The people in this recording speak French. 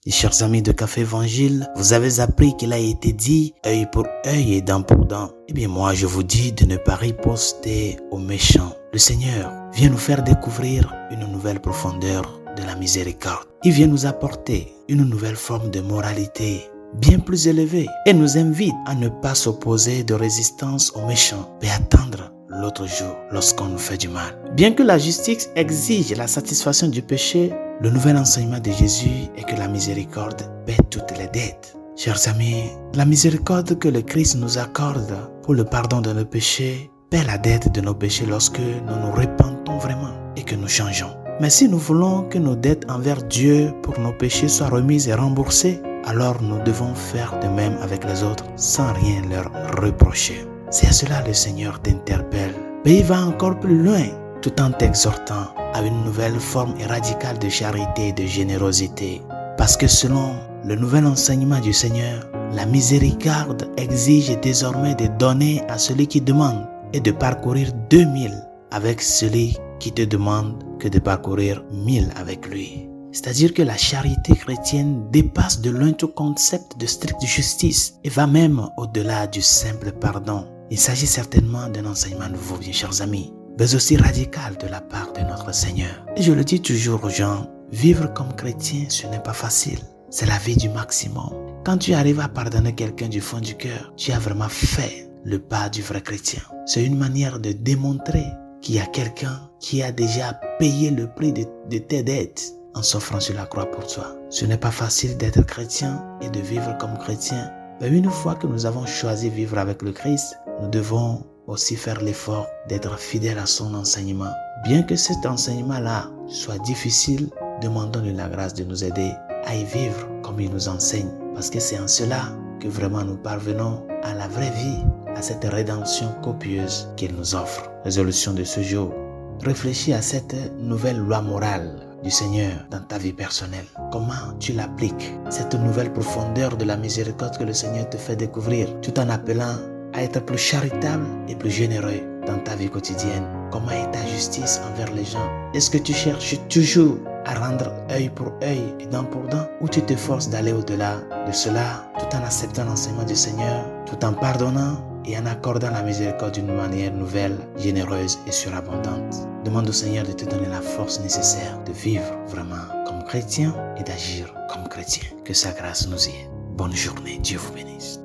Et chers amis de Café Évangile, vous avez appris qu'il a été dit œil pour œil et dent pour dent. Eh bien moi je vous dis de ne pas riposter aux méchants. Le Seigneur vient nous faire découvrir une nouvelle profondeur de la miséricorde. Il vient nous apporter une nouvelle forme de moralité bien plus élevée et nous invite à ne pas s'opposer de résistance aux méchants, mais attendre l'autre jour lorsqu'on nous fait du mal. Bien que la justice exige la satisfaction du péché, le nouvel enseignement de Jésus est que la miséricorde paie toutes les dettes. Chers amis, la miséricorde que le Christ nous accorde pour le pardon de nos péchés paie la dette de nos péchés lorsque nous nous repentons vraiment et que nous changeons. Mais si nous voulons que nos dettes envers Dieu pour nos péchés soient remises et remboursées, alors nous devons faire de même avec les autres sans rien leur reprocher. C'est à cela que le Seigneur t'interpelle. Mais il va encore plus loin tout en t'exhortant à une nouvelle forme et radicale de charité et de générosité. Parce que selon le nouvel enseignement du Seigneur, la miséricorde exige désormais de donner à celui qui demande et de parcourir 2000 avec celui qui te demande que de parcourir 1000 avec lui. C'est-à-dire que la charité chrétienne dépasse de loin tout concept de stricte justice et va même au-delà du simple pardon. Il s'agit certainement d'un enseignement nouveau, bien chers amis, mais aussi radical de la part de notre Seigneur. Et je le dis toujours aux gens, vivre comme chrétien, ce n'est pas facile. C'est la vie du maximum. Quand tu arrives à pardonner quelqu'un du fond du cœur, tu as vraiment fait le pas du vrai chrétien. C'est une manière de démontrer qu'il y a quelqu'un qui a déjà payé le prix de tes dettes en s'offrant sur la croix pour toi. Ce n'est pas facile d'être chrétien et de vivre comme chrétien. Mais une fois que nous avons choisi de vivre avec le Christ, nous devons aussi faire l'effort d'être fidèles à son enseignement. Bien que cet enseignement-là soit difficile, demandons-lui la grâce de nous aider à y vivre comme il nous enseigne. Parce que c'est en cela que vraiment nous parvenons à la vraie vie, à cette rédemption copieuse qu'il nous offre. Résolution de ce jour. Réfléchis à cette nouvelle loi morale du Seigneur dans ta vie personnelle. Comment tu l'appliques, cette nouvelle profondeur de la miséricorde que le Seigneur te fait découvrir, tout en appelant à être plus charitable et plus généreux dans ta vie quotidienne. Comment est ta justice envers les gens? Est-ce que tu cherches toujours à rendre œil pour œil et dent pour dent, ou tu t'efforces d'aller au-delà de cela tout en acceptant l'enseignement du Seigneur, tout en pardonnant et en accordant la miséricorde d'une manière nouvelle, généreuse et surabondante? Demande au Seigneur de te donner la force nécessaire de vivre vraiment comme chrétien et d'agir comme chrétien. Que sa grâce nous y aide. Bonne journée, Dieu vous bénisse.